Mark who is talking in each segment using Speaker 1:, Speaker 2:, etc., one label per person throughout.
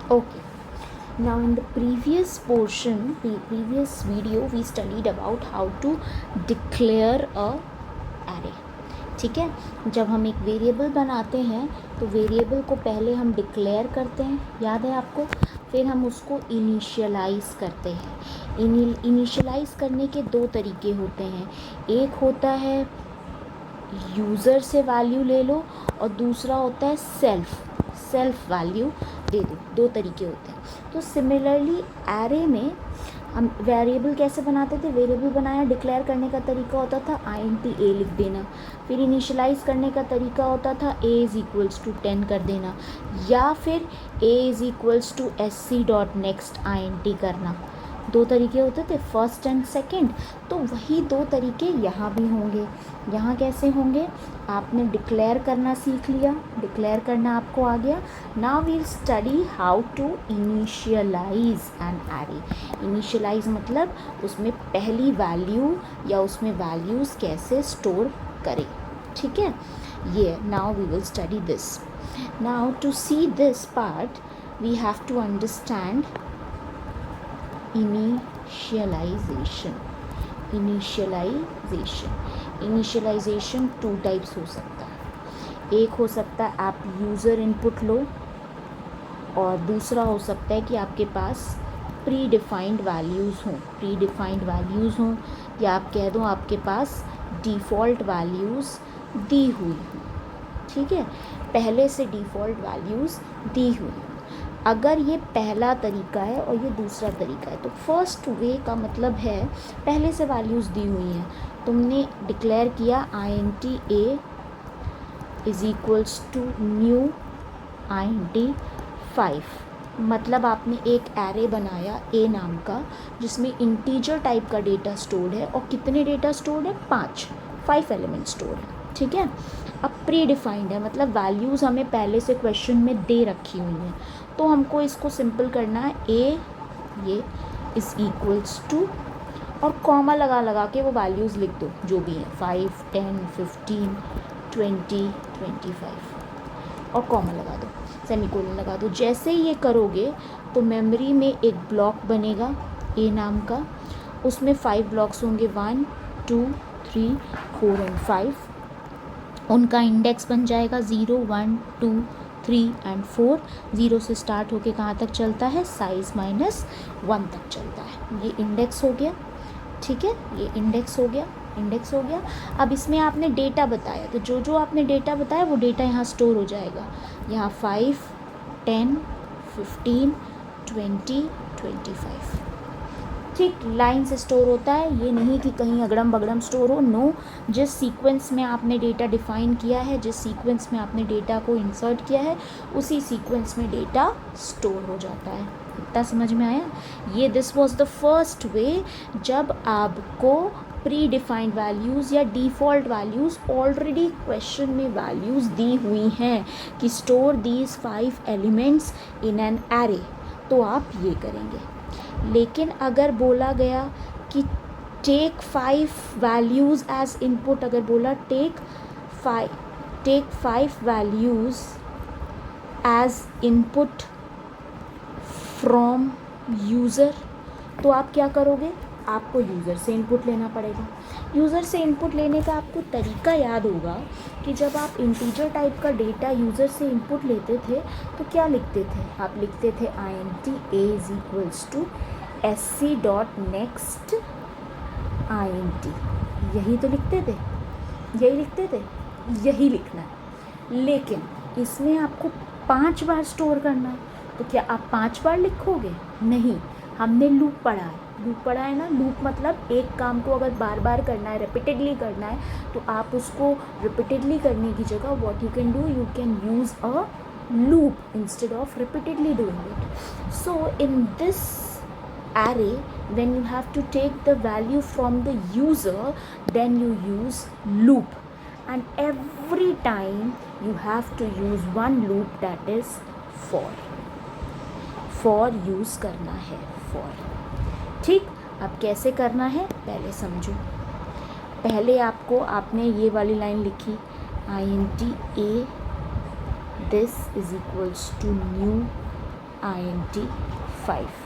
Speaker 1: Okay. Now in the previous portion, the previous video, we studied about how to declare a array. ठीक है, जब हम एक variable बनाते हैं तो वेरिएबल को पहले हम डिक्लेयर करते हैं, याद है आपको, फिर हम उसको इनिशियलाइज़ करते हैं। इनिशियलाइज़ करने के दो तरीके होते हैं, एक होता है यूज़र से वैल्यू ले लो और दूसरा होता है सेल्फ वैल्यू दे दो। दो तरीके होते हैं। तो सिमिलरली एरे में हम वेरिएबल कैसे बनाते थे, वेरिएबल बनाया, डिक्लेयर करने का तरीका होता था int a लिख देना, फिर इनिशियलाइज़ करने का तरीका होता था a इज़ इक्वल्स टू 10 कर देना, या फिर a is equals to sc.next int करना। दो तरीके होते थे, फर्स्ट एंड सेकंड। तो वही दो तरीके यहाँ भी होंगे। यहाँ कैसे होंगे, आपने डिक्लेयर करना सीख लिया, डिक्लेयर करना आपको आ गया। Now will study how to initialize an array. Initialize मतलब उसमें पहली वैल्यू या उसमें वैल्यूज़ कैसे स्टोर करें। ठीक है, ये now we will study this. Now to see this part we have to understand initialization two types हो सकता है। एक हो सकता है आप यूज़र इनपुट लो, और दूसरा हो सकता है कि आपके पास प्री डिफाइंड वैल्यूज़ हों, या आप कह दो आपके पास डिफ़ॉल्ट वैल्यूज़ दी हुई हों। ठीक है, पहले से डिफ़ॉल्ट वैल्यूज़ दी हुई हों। अगर ये पहला तरीका है और ये दूसरा तरीका है, तो फर्स्ट वे का मतलब है पहले से वैल्यूज़ दी हुई हैं, तुमने डिक्लेयर किया int a is equals to new int 5, मतलब आपने एक एरे बनाया a नाम का जिसमें इंटीजर टाइप का डेटा स्टोर्ड है, और कितने डेटा स्टोर्ड है, 5 एलिमेंट स्टोर्ड है। ठीक है, अब प्री डिफाइंड है, मतलब वैल्यूज़ हमें पहले से क्वेश्चन में दे रखी हुई हैं, तो हमको इसको सिंपल करना है, a ये इज़ इक्वल्स टू, और कॉमा लगा के वो वैल्यूज़ लिख दो जो भी हैं, 5, 10, 15, 20, 25, और कॉमा लगा दो, सेमीकोलन लगा दो। जैसे ही ये करोगे तो मेमोरी में एक ब्लॉक बनेगा a नाम का, उसमें 5 ब्लॉक्स होंगे, 1, 2, 3, 4 एंड 5। उनका इंडेक्स बन जाएगा 0, 1, 2, 3 एंड 4। 0 से स्टार्ट होके कहाँ तक चलता है, साइज़ -1 तक चलता है। ये इंडेक्स हो गया। ठीक है, ये इंडेक्स हो गया। अब इसमें आपने डेटा बताया, तो जो आपने डेटा बताया वो डेटा यहाँ स्टोर हो जाएगा। यहाँ 5, 10, 15, 20, 25। ठीक, लाइन से स्टोर होता है, ये नहीं कि कहीं अगड़म बगड़म स्टोर हो। नो, जिस सीक्वेंस में आपने डेटा डिफ़ाइन किया है, जिस सीक्वेंस में आपने डेटा को इंसर्ट किया है, उसी सीक्वेंस में डेटा स्टोर हो जाता है। इतना समझ में आया? ये this was the first way, जब आपको प्री डिफाइंड वैल्यूज़ या डिफ़ॉल्ट वैल्यूज़ ऑलरेडी क्वेश्चन में वैल्यूज़ दी हुई हैं कि store these 5 elements in an array, तो आप ये करेंगे। लेकिन अगर बोला गया कि टेक 5 वैल्यूज़ एज इनपुट, अगर बोला take 5 values as input from user, तो आप क्या करोगे, आपको यूज़र से इनपुट लेना पड़ेगा। यूज़र से इनपुट लेने का आपको तरीका याद होगा कि जब आप इंटीजर टाइप का डेटा यूज़र से इनपुट लेते थे तो क्या लिखते थे, आप लिखते थे int a is equals to sc.next int, यही तो लिखते थे, यही लिखना है। लेकिन इसमें आपको 5 बार स्टोर करना है, तो क्या आप 5 बार लिखोगे? नहीं, हमने लूप पढ़ा है ना। लूप मतलब एक काम को अगर बार बार करना है, रिपीटेडली करना है, तो आप उसको रिपीटेडली करने की जगह what you can do, you can use a loop instead of repeatedly doing it. So in this array, when you have to take the value from the user, then you use loop, and every time you have to use one loop, that is for use करना है, for। ठीक, अब कैसे करना है पहले समझो। पहले आपने ये वाली लाइन लिखी, int a this is equals to new int 5।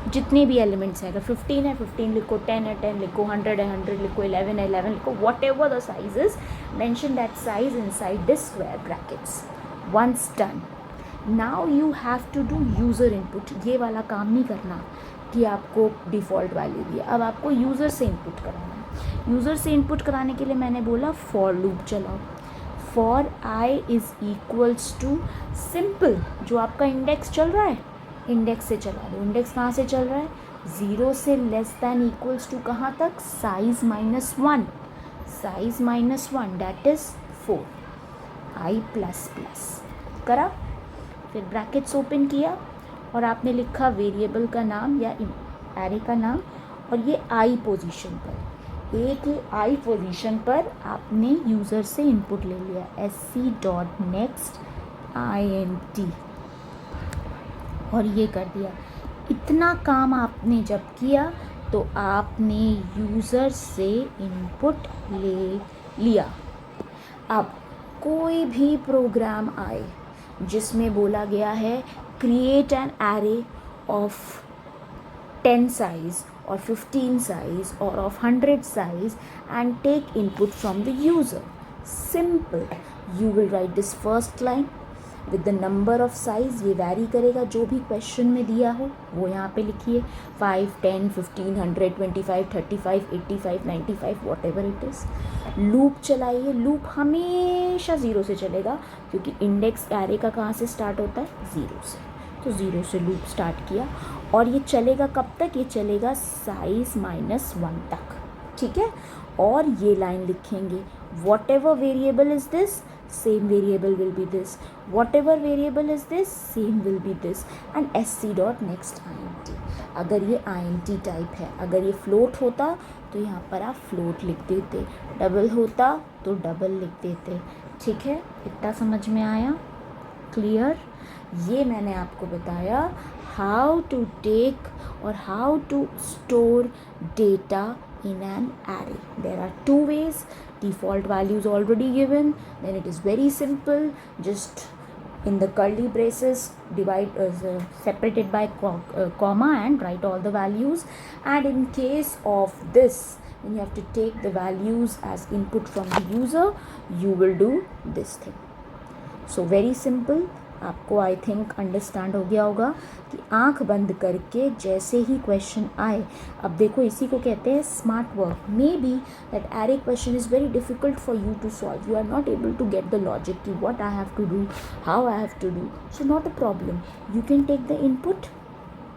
Speaker 1: जितने भी एलिमेंट्स हैं, अगर 15 है 15 लिखो, 10 है 10 लिखो, 100 है 100 लिखो, 11 है 11 लिखो, whatever the size is, mention that size inside this square brackets. Once done, now you have to do user input. ये वाला काम नहीं करना कि आपको डिफ़ॉल्ट वैल्यू दिया, अब आपको यूज़र से इनपुट कराना है। यूज़र से इनपुट कराने के लिए मैंने बोला फॉर लूप चलाओ। For I is equals to simple, जो आपका इंडेक्स चल रहा है इंडेक्स से चला दो। इंडेक्स कहाँ से चल रहा है, 0 से लेस दैन इक्वल्स टू कहाँ तक, size -1, size -1 that is 4, I plus plus करा। फिर ब्रैकेट्स ओपन किया और आपने लिखा वेरिएबल का नाम या एरे का नाम, और ये आई पोजीशन पर, एक आई पोजीशन पर आपने यूज़र से इनपुट ले लिया, sc.next int, और ये कर दिया। इतना काम आपने जब किया तो आपने यूज़र से इनपुट ले लिया। अब कोई भी प्रोग्राम आए जिसमें बोला गया है create an array of 10 size और 15 साइज और of 100 size and take input from the user, simple, you will write this first line with the number of size. ये वैरी करेगा, जो भी क्वेश्चन में दिया हो वो यहाँ पे लिखिए, 5, 10, 15, 100, 25, 35, 85, 95, what ever it is. Loop चलाइए, लूप हमेशा 0 से चलेगा क्योंकि इंडेक्स एरे का कहाँ से स्टार्ट होता है, 0 से, तो 0 से लूप स्टार्ट किया। और ये चलेगा कब तक, ये चलेगा साइज -1 तक, ठीक है। और ये लाइन लिखेंगे, what ever variable is this, same variable will be this, whatever variable is this, same will be this, and sc.next int। अगर ये int टाइप है, अगर ये float होता तो यहाँ पर आप float लिख देते, डबल होता तो डबल लिख देते, ठीक है। इतना समझ में आया, क्लियर। ये मैंने आपको बताया हाउ टू टेक और how to store data in an array. There are two ways. Default values already given, then it is very simple, just in the curly braces divide separated by comma and write all the values. And in case of this, when you have to take the values as input from the user, you will do this thing. So very simple. आपको I think understand हो गया होगा कि आंख बंद करके जैसे ही question आए, अब देखो इसी को कहते हैं smart work. Maybe that array question is very difficult for you to solve, you are not able to get the logic कि what I have to do, how I have to do, so not a problem, you can take the input,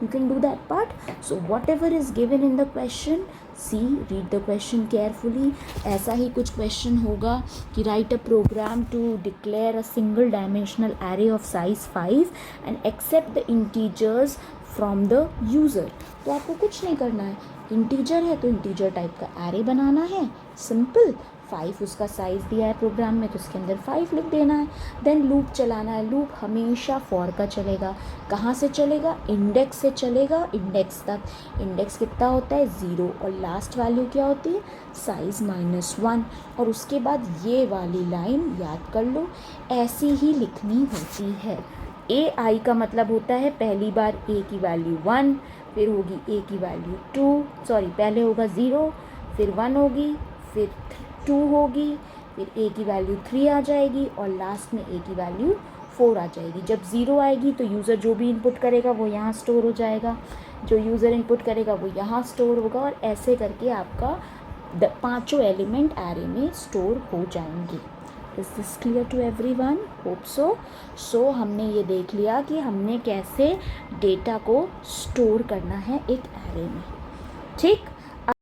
Speaker 1: you can do that part. So whatever is given in the question, see, read the question carefully. ऐसा ही कुछ question होगा कि write a program to declare a single dimensional array of size 5 and accept the integers from the user। तो आपको कुछ नहीं करना है, इंटीजर है तो इंटीजर टाइप का एरे बनाना है, सिंपल। 5 उसका साइज़ दिया है प्रोग्राम में तो उसके अंदर 5 लिख देना है। देन लूप चलाना है, लूप हमेशा फॉर का चलेगा, कहाँ से चलेगा, इंडेक्स से चलेगा, इंडेक्स तक। इंडेक्स कितना होता है, 0, और लास्ट वैल्यू क्या होती है, साइज़ -1। और उसके बाद ये वाली लाइन याद कर लो, ऐसी ही लिखनी होती है। ए आई का मतलब होता है पहली बार ए की वैल्यू 1, फिर होगी ए की वैल्यू 2, पहले होगा 0, फिर 1 होगी, फिर 2 होगी, फिर ए की वैल्यू 3 आ जाएगी और लास्ट में ए की वैल्यू 4 आ जाएगी। जब 0 आएगी तो यूज़र जो भी इनपुट करेगा वो यहाँ स्टोर हो जाएगा, जो यूज़र इनपुट करेगा वो यहाँ स्टोर होगा, और ऐसे करके आपका 5 एलिमेंट एरे में स्टोर हो जाएंगे। Is this clear to everyone? Hope so. So हमने ये देख लिया कि हमने कैसे डेटा को स्टोर करना है एक एरे में, ठीक।